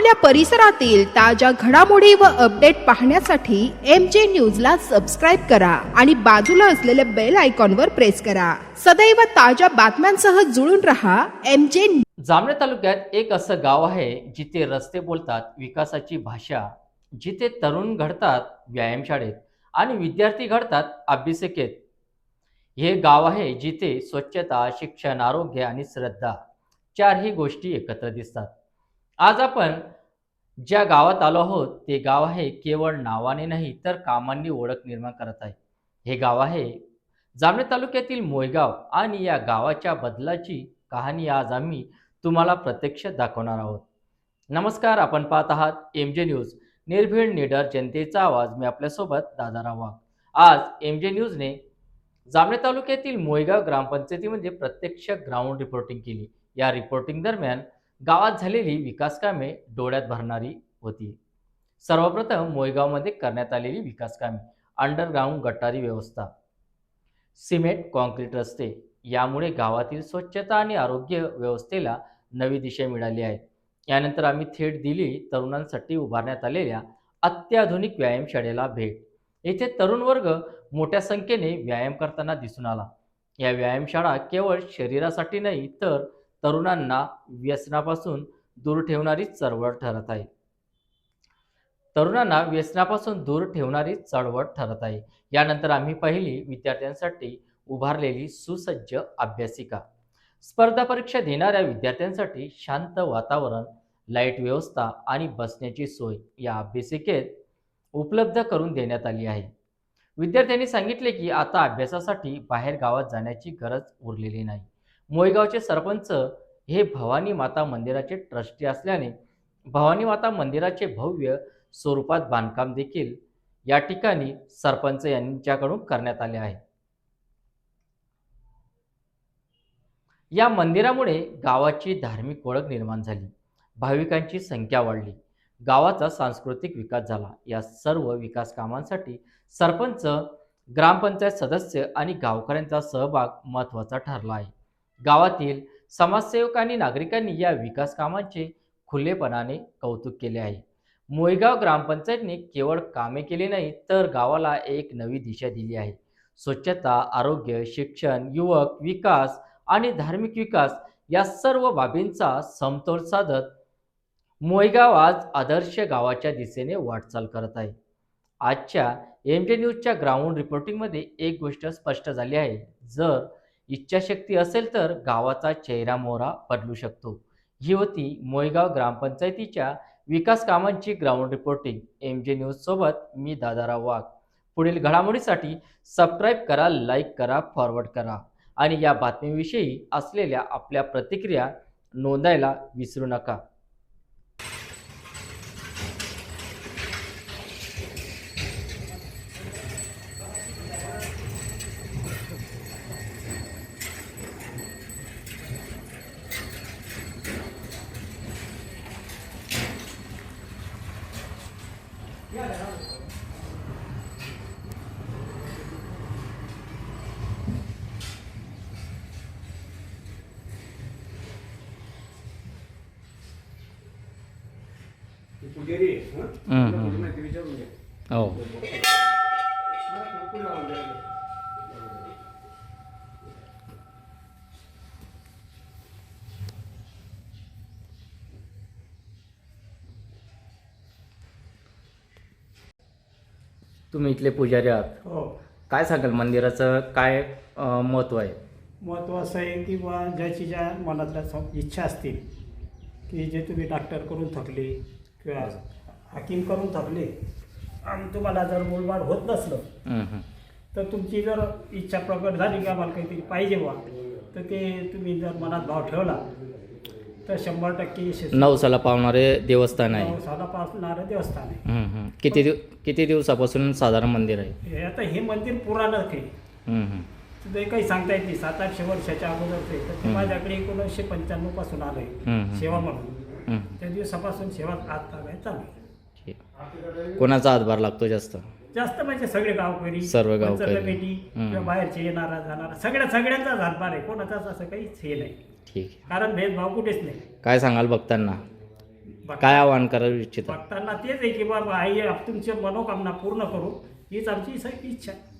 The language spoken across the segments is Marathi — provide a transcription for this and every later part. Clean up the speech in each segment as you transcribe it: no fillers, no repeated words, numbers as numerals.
आपल्या परिसरातील ताज्या घडामोडी व अपडेट पाहण्यासाठी MJ न्यूजला सबस्क्राईब करा आणि बाजूला असलेल्या बेल आयकॉनवर प्रेस करा. सदैव ताज्या बातम्यांसह जुळून रहा MJ. जामनेर तालुक्यात एक असं गाव आहे जिथे रस्ते बोलतात विकासाची भाषा, जिथे तरुण घडतात व्यायामशाळेत आणि विद्यार्थी घडतात अभ्यासिकेत. हे गाव आहे जिथे स्वच्छता, शिक्षण, आरोग्य आणि श्रद्धा चारही गोष्टी एकत्र दिसतात. आज आपण ज्या गावात आलो आहोत ते गाव आहे केवळ नावाने नाही तर कामांनी ओळख निर्माण करत आहे. हे गाव आहे जामनेर तालुक्यातील मोयगाव आणि या गावाच्या बदलाची कहाणी आज आम्ही तुम्हाला प्रत्यक्ष दाखवणार आहोत. नमस्कार, आपण पाहत आहात MJ न्यूज, निर्भीड निडर जनतेचा आवाज. मी आपल्यासोबत दादाराव वाघ. आज MJ न्यूजने जामनेर तालुक्यातील मोयगाव ग्रामपंचायतीमध्ये प्रत्यक्ष ग्राउंड रिपोर्टिंग केली. या रिपोर्टिंग दरम्यान गावात झालेली विकास कामे डोळ्यात भरणारी होती. सर्वप्रथम मोयगावमध्ये करण्यात आलेली विकास कामे, अंडरग्राउंड गटारी व्यवस्था, सिमेंट कॉन्क्रीट रस्ते, यामुळे गावातील स्वच्छता आणि आरोग्य व्यवस्थेला नवी दिशा मिळाली आहे. यानंतर आम्ही थेट दिली तरुणांसाठी उभारण्यात आलेल्या अत्याधुनिक व्यायामशाळेला भेट. येथे तरुण वर्ग मोठ्या संख्येने व्यायाम करताना दिसून आला. या व्यायामशाळा केवळ शरीरासाठी नाही तर तरुणांना व्यसनापासून दूर ठेवणारी चळवळ ठरत आहे. यानंतर आम्ही पहिली विद्यार्थ्यांसाठी उभारलेली सुसज्ज अभ्यासिका, स्पर्धा परीक्षा देणाऱ्या विद्यार्थ्यांसाठी शांत वातावरण, लाईट व्यवस्था आणि बसण्याची सोय या अभ्यासिकेत उपलब्ध करून देण्यात आली आहे. विद्यार्थ्यांनी सांगितले की आता अभ्यासासाठी बाहेर गावात जाण्याची गरज उरलेली नाही. मोयगावचे सरपंच हे भवानी माता मंदिराचे ट्रस्टी असल्याने भवानी माता मंदिराचे भव्य स्वरूपात बांधकाम देखील या ठिकाणी सरपंच यांच्याकडून करण्यात आले आहे. या मंदिरामुळे गावाची धार्मिक ओळख निर्माण झाली, भाविकांची संख्या वाढली, गावाचा सांस्कृतिक विकास झाला. या सर्व विकास कामांसाठी सरपंच, ग्रामपंचायत सदस्य आणि गावकऱ्यांचा सहभाग महत्त्वाचा ठरला आहे. गावातील समाजसेवक आणि नागरिकांनी या विकास कामांचे खुलेपणाने कौतुक केले आहे. मोयगाव ग्रामपंचायतने केवळ कामे केली नाही तर गावाला एक नवी दिशा दिली आहे. स्वच्छता, आरोग्य, शिक्षण, युवक विकास आणि धार्मिक विकास या सर्व बाबींचा समतोल साधत मोयगाव आज आदर्श गावाच्या दिशेने वाटचाल करत आहे. आजच्या MJ न्यूजच्या ग्राउंड रिपोर्टिंगमध्ये एक गोष्ट स्पष्ट झाली आहे, जर इच्छाशक्ती असेल तर गावाचा चेहरा मोहरा बदलू शकतो. ही होती मोयगाव ग्रामपंचायतीच्या विकास कामांची ग्राउंड रिपोर्टिंग. MJ न्यूज सोबत मी दादाराव वाघ. पुढील घडामोडीसाठी सबस्क्राईब करा, लाईक करा, फॉरवर्ड करा आणि या बातमीविषयी असलेल्या आपल्या प्रतिक्रिया नोंदायला विसरू नका. हो. तुम्ही इथले पुजारी आहात. हो. काय सांगाल, मंदिराचं काय महत्त्व आहे? महत्त्व असं आहे की बा ज्याची ज्या मनातल्या इच्छा असतील की जे तुम्ही डॉक्टर करून थकले किंवा हाकीम करून थकले आणि तुम्हाला जर मुलबाड होत नसलं तर तुमची जर इच्छा प्रकट झाली की आम्हाला काहीतरी पाहिजे बा, तर ते तुम्ही जर मनात भाव ठेवला तर 100% यशस्वी. नवसाला पावणारे देवस्थान आहे. नवसाला पावणारं देवस्थान आहे. किती दिवसापासून साधारण मंदिर आहे? आता हे मंदिर पुराणच आहे, ते काही सांगता येत नाही. 700-800 वर्षाच्या अगोदरच आहे. तर ते माझ्याकडे 1995 पासून आलं आहे सेवा म्हणून. त्या दिवसापासून सेवा आता काय चालू आहे. कोणाचा हातभार लागतो जास्त? म्हणजे सगळे गावकरी, सर्व गावकरी, कमिटी किंवा बाहेरचे येणारा जाणारा सगळ्यांचा हातभार आहे. कोणाचाच असं काहीच हे नाही. ठीक आहे. कारण भेदभाव कुठेच नाही. काय सांगाल भक्तांना? काय आवाहन करायला इच्छिता? भक्तांना तेच आहे की बाबा आई तुमची मनोकामना पूर्ण करू, हीच आमची इच्छा आहे.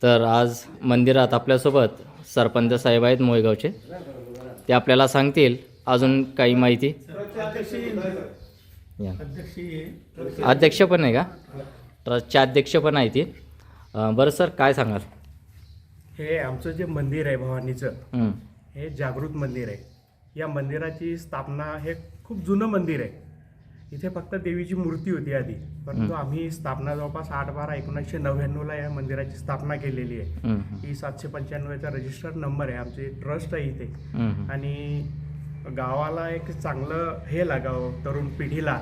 तर आज मंदिरात आपल्यासोबत सरपंच साहेब आहेत मोयगावचे, ते आपल्याला सांगतील अजून काही माहिती. या. अध्यक्ष पण आहे का? ट्रस्टचे अध्यक्ष पण आहे ती. बरं सर, काय सांगाल? हे आमचं जे मंदिर आहे भवानीचं, हं. हे जागृत मंदिर आहे. या मंदिराची स्थापना हे खूप जुनं मंदिर आहे. इथे फक्त देवीची मूर्ती होती आधी, परंतु आम्ही स्थापना जवळपास 8/12/1999ला या मंदिराची स्थापना केलेली आहे. हं. ही 795चा रजिस्टर्ड नंबर आहे. आमचे ट्रस्ट आहे इथे. हं. आणि गावाला एक चांगलं हे लागावं, तरुण पिढीला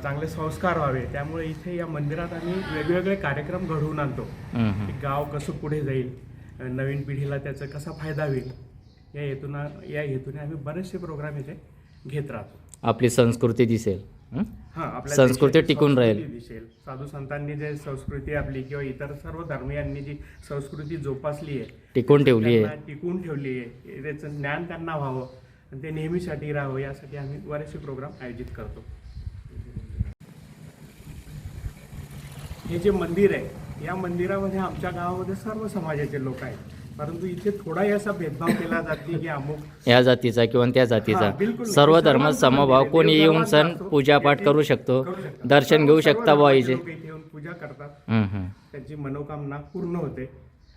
चांगले संस्कार व्हावे, त्यामुळे इथे या मंदिरात आम्ही वेगवेगळे कार्यक्रम घडवून आणतो. हं. की गाव कसं पुढे जाईल, नवीन पिढीला त्याचा कसा फायदा होईल, या हेतूने आम्ही बरेचसे प्रोग्राम इथे घेत राहतो. आपली संस्कृती दिसेल. हं? हां, आपल्या संस्कृती देशाची टिकून राहील. संस्कृती दिसेल. साधू संतांनी जे संस्कृती आपली किंवा इतर सर्व धर्मीयांनी जी संस्कृती जोपासली आहे, टिकून ठेवली आहे. त्यांना टिकून ठेवली आहे, त्याचं ज्ञान त्यांना व्हावं आणि ते नेहमीसाठी राहावं, यासाठी आम्ही बरेचसे प्रोग्राम आयोजित करतो. हे जे मंदिर आहे, या मंदिरामध्ये आमच्या गावामध्ये सर्व समाजाचे लोक आहेत, परंतु इथे थोडाही असा भेदभाव केला जाते की अमुक या जातीचा किंवा त्या जातीचा, हां, बिलकुल नाही. सर्व धर्म सर्वांचं समभाव, मंदिर आहे. कोणी देव येऊन सर्वांचा सण असतो. पूजापाठ येथे करू शकतो, शकतात. दर्शन घेऊ सर्व शकता धर्माचे बुवाईचे. लोक इथे येऊन पूजा करतात, हं. त्यांची मनोकामना पूर्ण होते.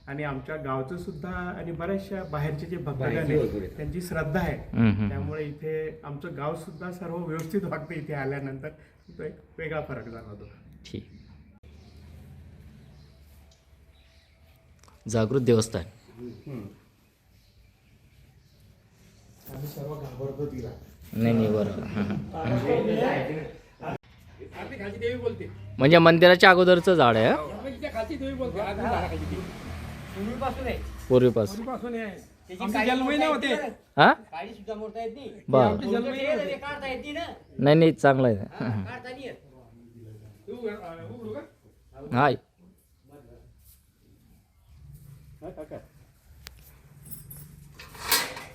आणि आमच्या गावचं सुद्धा आणि बऱ्याचशा बाहेरचे जे भक्तगण आहेत त्यांची श्रद्धा आहे, हं. त्यामुळे इथे आमचं गाव सुद्धा सर्व व्यवस्थित वागतं. इथे आल्यानंतर तो एक वेगळा फरक जाणवतो. ठीक. जागृत देवस्थान. आम्ही सर्व घाबरतो तिला. नाही बरं. म्हणजे मंदिराच्या अगोदरचं झाड आहे. पूर्वीपासून हा बर. नाही चांगलं आहे. हाय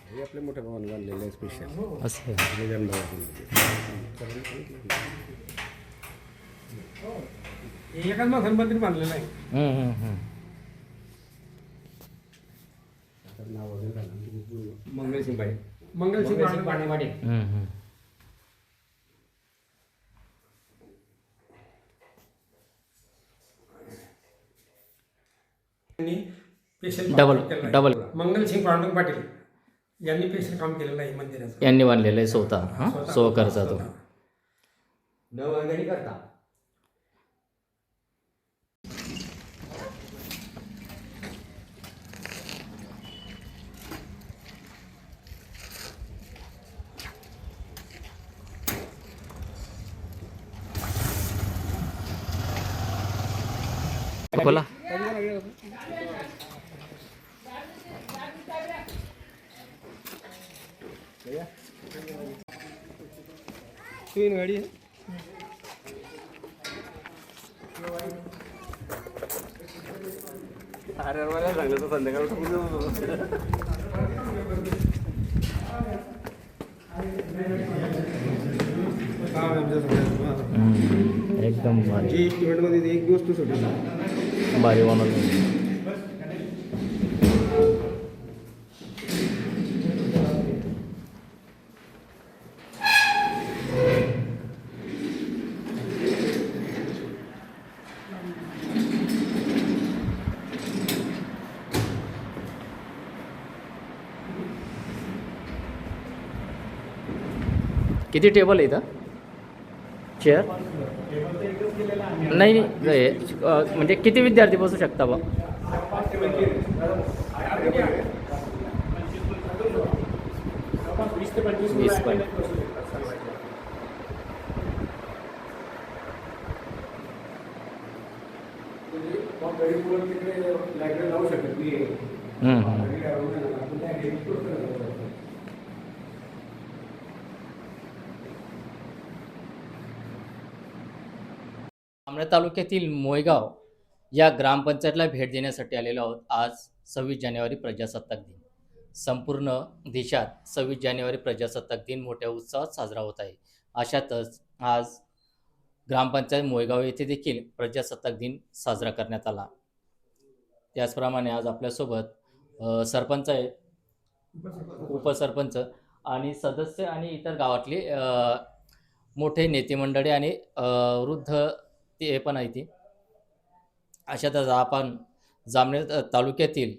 हे आपल्या मोठ्या भावाने बांधलेलं आहे स्पेशल. असं आहे. एकाच माणसाने मंदिर बांधलेलं आहे. नाव वगैरे झालं मंगलसिंग बाई, मंगलसिंग पाणेवाडी. डबल मंगलसिंग पांडुरंग पाटील यांनी स्पेशल काम केलेलं आहे मंदिराचं. यांनी बांधलेलं आहे स्वतः. हां, स्वखर्चा तो. करता. बोला. तीन गाडी अरे मला सांगलं तर संध्याकाळ एकदम भारी इव्हेंटमध्ये एक दिवस तू सुटला भारी बनवलं. किती टेबल आहे इथं? चेअर नाही म्हणजे किती विद्यार्थी बसू शकता बा? 20 पण. जामनेर तालुक्यातील मोयगाव या ग्रामपंचायतला भेट देण्यासाठी आलेलो आहोत. आज 26 जानेवारी प्रजासत्ताक दिन. संपूर्ण देशात 26 जानेवारी प्रजासत्ताक दिन मोठ्या उत्साहात साजरा होत आहे. अशातच आज ग्रामपंचायत मोयगाव येथे देखील प्रजासत्ताक दिन साजरा करण्यात आला. त्याचप्रमाणे आज आपल्यासोबत सरपंच आहेत, उपसरपंच आणि सदस्य आणि इतर गावातले मोठे नेते मंडळी आणि वृद्ध ते पण आहे. ती अशातच आपण जामनेर तालुक्यातील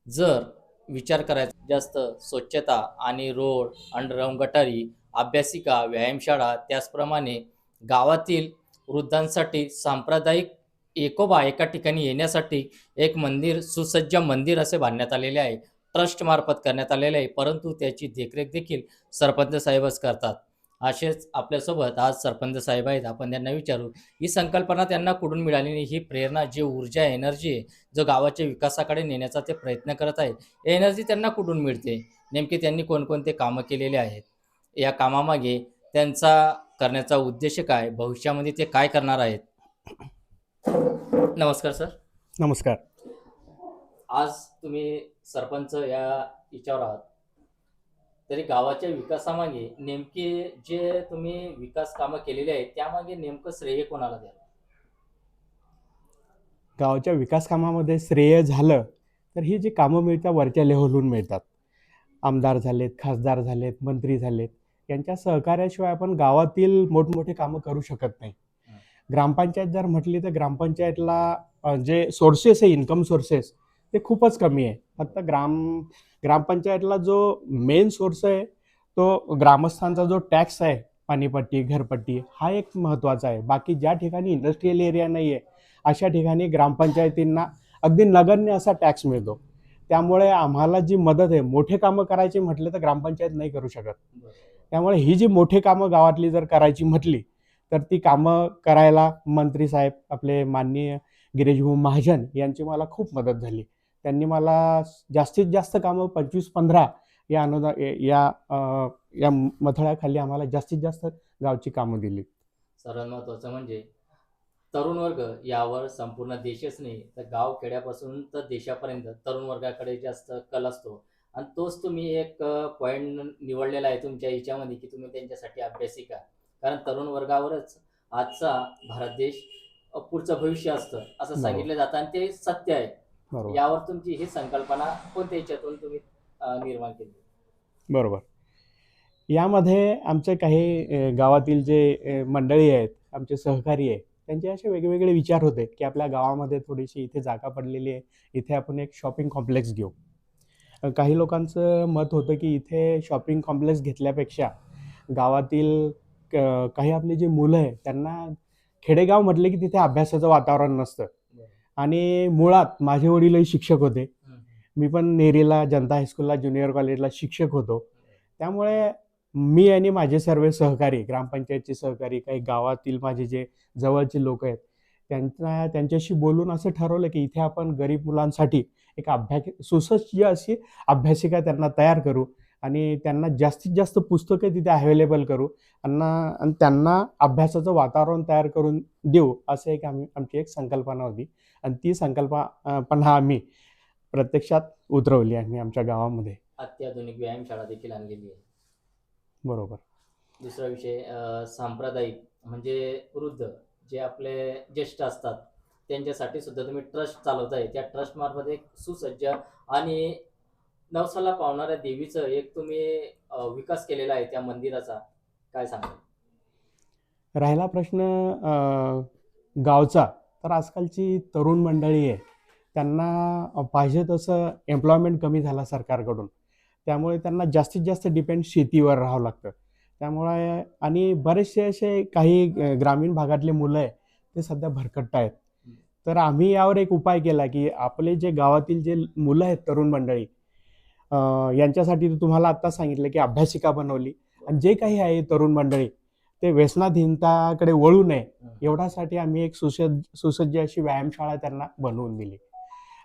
जर विचार करायचा जास्त स्वच्छता आणि रोड, अंडरग्राऊंड गटारी, अभ्यासिका, व्यायामशाळा, त्याचप्रमाणे गावातील वृद्धांसाठी सांप्रदायिक एकोबा एका ठिकाणी येण्यासाठी एक मंदिर, सुसज्ज मंदिर असे बांधण्यात आलेले आहे. ट्रस्टमार्फत करण्यात आलेले आहे, परंतु त्याची देखरेख देखील सरपंच साहेबच करतात. असेच आपल्यासोबत आज सरपंच साहेब आहेत. आपण त्यांना विचारू ही संकल्पना त्यांना कुठून मिळाली, ही प्रेरणा, जी ऊर्जा, एनर्जी आहे, जो गावाच्या विकासाकडे नेण्याचा ते प्रयत्न करत आहेत, एनर्जी त्यांना कुठून मिळते, नेमके त्यांनी कोणकोणते कामं केलेले आहेत, या कामामागे त्यांचा करण्याचा उद्देश काय, भविष्यामध्ये ते काय करणार आहेत. नमस्कार सर. नमस्कार. आज तुम्ही सरपंच या याच्यावर आहात, तरी गावाच्या विकासामागे नेमके जे तुम्ही विकास कामं केलेली आहेत त्यामागे नेमकं श्रेय कोणाला द्याल? गावाच्या विकास कामामध्ये श्रेय झालं तर ही जी कामं मिळतात वरच्या लेव्हलहून मिळतात. आमदार झालेत, खासदार झालेत, मंत्री झालेत, यांच्या सहकार्याशिवाय आपण गावातील मोठमोठे कामं करू शकत नाही. ग्रामपंचायत जर म्हटली तर ग्रामपंचायतला जे सोर्सेस आहे, इन्कम सोर्सेस, ते खूपच कमी आहे. फक्त ग्रामपंचायतला जो मेन सोर्स आहे तो ग्रामस्थांचा जो टॅक्स आहे, पाणीपट्टी, घरपट्टी, हा एक महत्त्वाचा आहे. बाकी ज्या ठिकाणी इंडस्ट्रियल एरिया नाही आहे अशा ठिकाणी ग्रामपंचायतींना अगदी नगण्य असा टॅक्स मिळतो. त्यामुळे आम्हाला जी मदत आहे, मोठे कामं करायची म्हटलं तर ग्रामपंचायत नाही करू शकत. त्यामुळे ही जी मोठी कामं गावातली जर करायची म्हटली तर ती कामं करायला मंत्री साहेब, आपले माननीय गिरीशभाऊ महाजन यांची मला खूप मदत झाली. त्यांनी मला जास्तीत जास्त कामं 25-15 या या मथळ्याखाली आम्हाला जास्तीत जास्त गावची कामं दिली. सर्वात महत्त्वाचं म्हणजे तरुण वर्ग यावर संपूर्ण देशच नाही तर गाव खेड्यापासून तर देशापर्यंत तरुण वर्गाकडे जास्त कल असतो, आणि तोच तुम्ही एक पॉईंट निवडलेला आहे तुमच्या याच्यामध्ये की तुम्ही त्यांच्यासाठी अभ्यासिका, कारण तरुण वर्गावरच आजचा भारत देश पुढचं भविष्य असतं असं सांगितलं जातं आणि ते सत्य आहे. यावर तुमची ही संकल्पना कोणत्या याच्यातून तुम्ही निर्माण केली? बरोबर. यामध्ये आमचे काही गावातील जे मंडळी आहेत, आमचे सहकारी आहे, त्यांचे असे वेगवेगळे विचार होते की आपल्या गावामध्ये थोडीशी इथे जागा पडलेली आहे, इथे आपण एक शॉपिंग कॉम्प्लेक्स घेऊ. काही लोकांचं मत होतं की इथे शॉपिंग कॉम्प्लेक्स घेतल्यापेक्षा गावातील काही आपली जी मुलं आहे त्यांना, खेडेगाव म्हटले की तिथे अभ्यासाचं वातावरण नसतं. आणि मुळात माझे वडीलही शिक्षक होते, मी पण नेरीला जनता हायस्कूलला, ज्युनियर कॉलेजला शिक्षक होतो. त्यामुळे मी आणि माझे सर्व सहकारी, ग्रामपंचायतचे सहकारी, काही गावातील माझे जे जवळचे लोक आहेत, त्यांच्याशी बोलून असं ठरवलं की इथे आपण गरीब मुलांसाठी एक सुसज्ज अशी अभ्यासिका त्यांना तयार करू आणि त्यांना जास्तीत जास्त पुस्तकं तिथे अवेलेबल करू आणि त्यांना अभ्यासाचं वातावरण तयार करून देऊ, असं एक आमची एक संकल्पना होती. आणि ती संकल्पना आम्ही प्रत्यक्षात उतरवली आम्ही आमच्या गावामध्ये. अत्याधुनिक व्यायामशाळा देखील आणलेली आहे. बरोबर. दुसरा विषय सांप्रदायिक म्हणजे वृद्ध जे आपले ज्येष्ठ असतात त्यांच्यासाठी सुद्धा तुम्ही ट्रस्ट चालवताय. त्या ट्रस्टमार्फत एक सुसज्ज आणि नवसाला पावणाऱ्या देवीचं एक तुम्ही विकास केलेला आहे त्या मंदिराचा, काय सांगाल? राहिला प्रश्न गावचा, तर आजकालची तरुण मंडळी आहे त्यांना पाहिजे तसं एम्प्लॉयमेंट कमी झाला सरकारकडून, त्यामुळे त्यांना जास्तीत जास्त डिपेंड शेतीवर राहावं लागतं. त्यामुळे आणि बरेचसे असे काही ग्रामीण भागातले मुलं आहे ते सध्या भरकटत आहेत. तर आम्ही यावर एक उपाय केला की आपले जे गावातील जे मुलं आहेत, तरुण मंडळी, यांच्यासाठी तुम्हाला आत्ता सांगितलं की अभ्यासिका बनवली, आणि जे काही आहे तरुण मंडळी ते व्यसनाधीनताकडे वळू नये एवढ्यासाठी आम्ही एक सुसज्ज अशी व्यायामशाळा त्यांना बनवून दिली.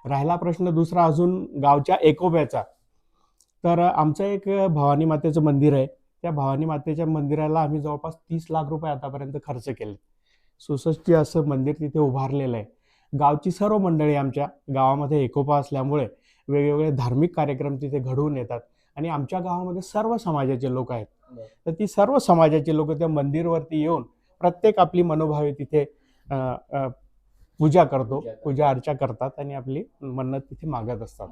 राहिला प्रश्न दुसरा अजून गावच्या एकोप्याचा, तर आमचं एक भवानी मातेचं मंदिर आहे. त्या भवानी मातेच्या मंदिराला आम्ही जवळपास 30 लाख रुपये आतापर्यंत खर्च केले. सुसज्ज असं मंदिर तिथे उभारलेलं आहे. गावची सर्व मंडळी, आमच्या गावामध्ये एकोपा असल्यामुळे वेगवेगळे धार्मिक कार्यक्रम तिथे घडवून येतात आणि आमच्या गावामध्ये सर्व समाजाचे लोक आहेत. तर ती सर्व समाजाचे लोक त्या मंदिरवरती येऊन प्रत्येक आपली मनोभावे तिथे अ, अ, पूजा अर्चा करतात आणि आपली मन्नत तिथे मागत असतात.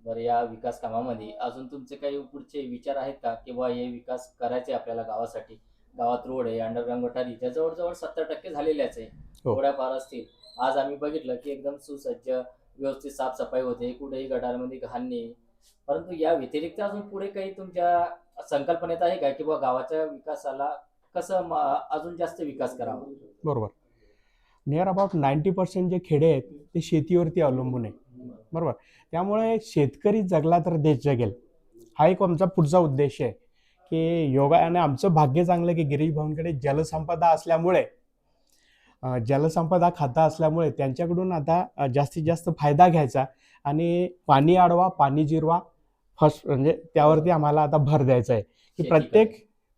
बरं, या विकास कामामध्ये अजून तुमचे काही पुढचे विचार आहेत का, की बुवा हे विकास करायचे आपल्याला गावासाठी? गावात रोड आहे, अंडरग्राऊंड गटारी त्या जवळजवळ 70% झालेल्याच आहे. हो. थोड्याफार असतील. आज आम्ही बघितलं की एकदम सुसज्ज व्यवस्थित साफसफाई होते, कुठेही गटारमध्ये घाण नाही. परंतु या व्यतिरिक्त अजून पुढे काही तुमच्या संकल्पनेत आहे का, की बुवा गावाच्या विकासाला कसं अजून जास्त विकास करावा? बरोबर. नियर अबाउट 90% जे खेडे आहेत ते शेतीवरती अवलंबून आहे. बरोबर. त्यामुळे शेतकरी जगला तर देश जगेल, हा एक आमचा पुढचा उद्देश आहे. की योगाने आमचं भाग्य चांगलं की गिरीश भाऊंकडे जलसंपदा असल्यामुळे जलसंपदा खाता असल्यामुळे त्यांच्याकडून आता जास्तीत जास्त फायदा घ्यायचा आणि पाणी अडवा पाणी जिरवा फर्स्ट म्हणजे त्यावरती आम्हाला आता भर द्यायचा आहे की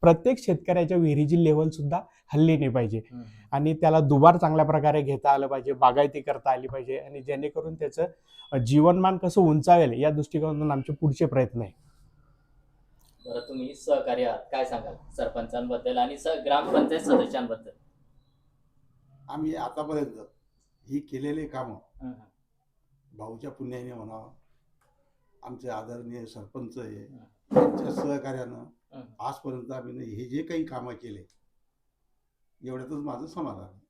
प्रत्येक शेतकऱ्याच्या विहिरीची लेवल सुद्धा हल्ली नाही पाहिजे आणि त्याला दुबार चांगल्या प्रकारे घेता आलं पाहिजे, बागायती करता आली पाहिजे आणि जेणेकरून त्याचं जीवनमान कसं उंचावेल या दृष्टिकोनातून आमचे पुढचे प्रयत्न आहे. बरं, तुम्ही सहकारी आहात, काय सांगाल सरपंचांबद्दल आणि ग्रामपंचायत सदस्यांबद्दल? आम्ही आतापर्यंत ही केलेली कामं भाऊच्या पुण्याने म्हणावं, आमचे आदरणीय सरपंच आहे त्यांच्या सहकार्यानं आजपर्यंत आम्ही हे जे काही कामं केले एवढ्यातच माझं समाधान आहे.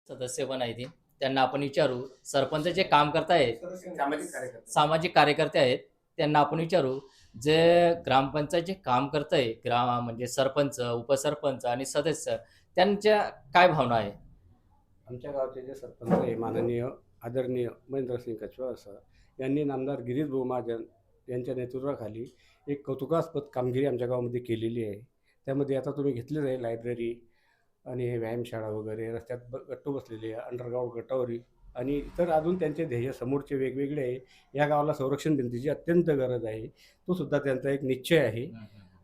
सदस्य पण आहेत त्यांना आपण विचारू. सरपंच जे काम करतायत, सामाजिक कार्यकर्ते आहेत, त्यांना आपण विचारू जे ग्रामपंचायत जे काम करतंय म्हणजे सरपंच, उपसरपंच आणि सदस्य त्यांच्या काय भावना आहे? आमच्या गावचे जे सरपंच आहे माननीय आदरणीय महेंद्रसिंग कछवा सर यांनी नामदार गिरीश भाऊ महाजन यांच्या नेतृत्वाखाली एक कौतुकास्पद कामगिरी आमच्या गावामध्ये केलेली आहे. त्यामध्ये आता तुम्ही घेतलेच आहे लायब्ररी आणि व्यायामशाळा वगैरे, रस्त्यात गट्टू बसलेले अंडरग्राऊंड गटावरी आणि इतर अजून त्यांचे ध्येय समोरचे वेगवेगळे आहे. या गावाला संरक्षण भिंतीची अत्यंत गरज आहे, तो सुद्धा त्यांचा एक निश्चय आहे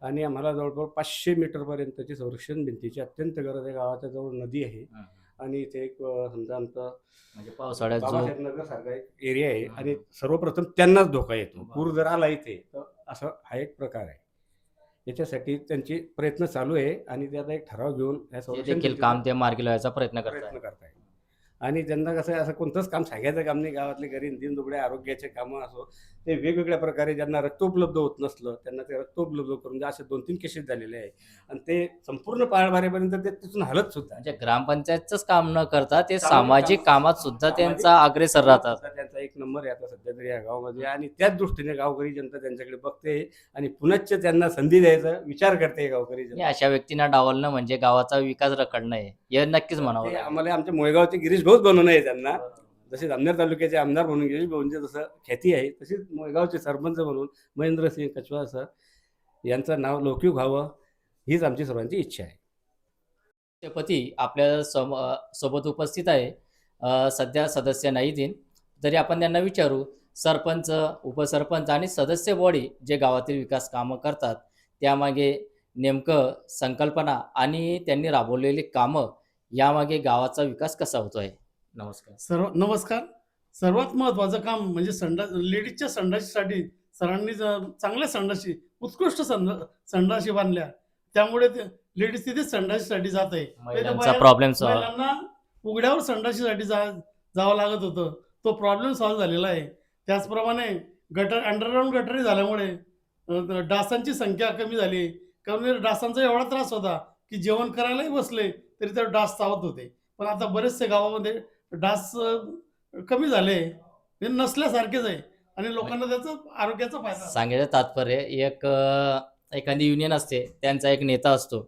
आणि आम्हाला जवळजवळ 500 मीटरपर्यंतची संरक्षण भिंतीची अत्यंत गरज आहे. गावाच्या जवळ नदी आहे आणि इथे एक समजा आमचं म्हणजे पावसाळ्यात बाबासाहेब नगर सारखा एक एरिया आहे आणि सर्वप्रथम त्यांनाच धोका येतो. पूर जर आला इथे तर असं हा एक प्रकार आहे. याच्यासाठी त्यांचे प्रयत्न चालू आहे आणि त्याचा एक ठराव घेऊन देखील काम ते मार्गी लावायचा प्रयत्न करताय आणि त्यांना कसं आहे, असं कोणतंच काम सांगायचं काम नाही. गावातले घरी दिन दुबळे आरोग्याचे कामं असो ते वेगवेगळ्या प्रकारे ज्यांना रक्त उपलब्ध होत नसलं त्यांना ते रक्त उपलब्ध करून द्या, असे 2-3 केसेस झालेले आहे आणि ते संपूर्ण पाळभारेपर्यंत ते तिथून हलत सुद्धा म्हणजे ग्रामपंचायतच काम न करता ते सामाजिक कामात सुद्धा त्यांचा अग्रेसर राहतात. त्यांचा एक नंबर आहे आता सध्या तरी या गावामध्ये आणि त्याच दृष्टीने गावकरी जनता त्यांच्याकडे बघते आणि पुनश्च त्यांना संधी द्यायचा विचार करते गावकरी जनता. अशा व्यक्तींना डावलणं म्हणजे गावाचा विकास रखडणं आहे, हे नक्कीच म्हणावं लागेल. आम्हाला आमच्या मोळगावचे गिरीश भाऊच बनवणं आहे त्यांना. जसे जामनेर तालुक्याचे आमदार म्हणून गिरीश भाऊंचे जसं ख्याती आहे तशीच मोळगावचे सरपंच म्हणून महेंद्रसिंग कछवा सर यांचं नाव लौकिक व्हावं हीच आमची सर्वांची इच्छा आहे. पती आपल्या सोबत उपस्थित आहे. सध्या सदस्य नाहीत तरी आपण त्यांना विचारू, सरपंच, उपसरपंच आणि सदस्य बॉडी जे गावातील विकास कामं करतात त्यामागे नेमकं संकल्पना आणि त्यांनी राबवलेली कामं यामागे गावाचा विकास कसा होतोय? नमस्कार. नमस्कार. सर्वात महत्त्वाचं काम म्हणजे लेडीजच्या संडाशीसाठी सरांनी चांगल्या संडाशी उत्कृष्ट संडाशी बांधल्या, त्यामुळे लेडीज तिथे संडाशीसाठी जात आहे. महिलांचा प्रॉब्लेम महिलांना उघड्यावर संडाशीसाठी जावं लागत होतं, तो प्रॉब्लेम सॉल्व्ह झालेला आहे. त्याचप्रमाणे अंडरग्राऊंड गटारी झाल्यामुळे डासांची संख्या कमी झाली. कमी डासांचा एवढा त्रास होता की जेवण करायलाही बसले तरी तर डास चावत होते. पण आता बरेचसे गावामध्ये डास कमी झाले, हे नसल्यासारखेच आहे आणि लोकांना त्याचा आरोग्याचा फायदा. सांगायचं तात्पर्य एखादी युनियन असते, त्यांचा एक नेता असतो,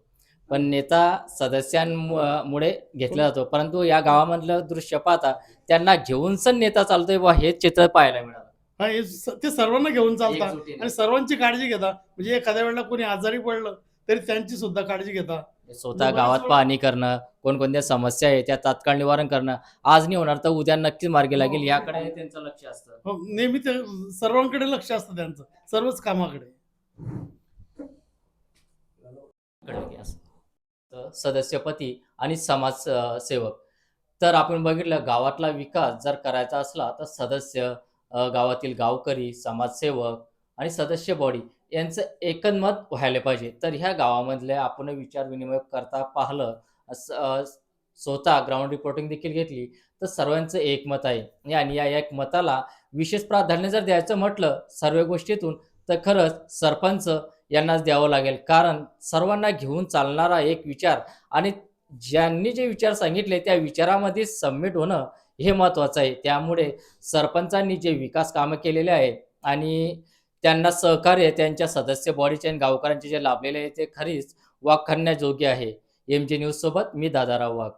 पण नेता सदस्यांमुळे घेतला जातो, परंतु या गावामधलं दृश्य पाहता त्यांना घेऊन सण नेता चालतोय बा हे चित्र पाहायला मिळालं. ते सर्वांना घेऊन चालतात आणि सर्वांची काळजी घेतात. म्हणजे एखाद्या वेळेला कोणी आजारी पडलं तरी त्यांची सुद्धा काळजी घेतात. स्वतः गावात पाहणी करणं, कोणकोणत्या समस्या आहे त्या तात्काळ निवारण करणं, आज नाही होणार तर उद्या नक्कीच मार्गी लागेल याकडे त्यांचं लक्ष असतं. नेहमी ते सर्वांकडे लक्ष असतं त्यांचं, सर्वच कामाकडे. सदस्यपती आणि समाजसेवक तर आपण बघितलं गावातला विकास जर करायचा असला तर सदस्य, गावातील गावकरी, समाजसेवक आणि सदस्य बॉडी यांचं एकमत व्हायला पाहिजे. तर ह्या गावामधले आपण विचार विनिमय करता पाहिलं, स्वतः ग्राउंड रिपोर्टिंग देखील घेतली, तर सर्वांचं एकमत आहे आणि या एकमताला विशेष प्राधान्य जर द्यायचं म्हटलं सर्व गोष्टीतून, तर खरंच सरपंच यांनाच द्यावं लागेल. कारण सर्वांना घेऊन चालणारा एक विचार आणि ज्यांनी जे विचार सांगितले त्या विचारामध्ये सबमिट होणं हे महत्त्वाचं आहे. त्यामुळे सरपंचांनी जे विकास कामं केलेले आहे आणि त्यांना सहकार्य त्यांच्या सदस्य बॉडीचे आणि गावकऱ्यांचे जे लाभलेले आहे ते खरीच वाखाणण्याजोग्य आहे. MG न्यूज सोबत मी दादाराव वाघ.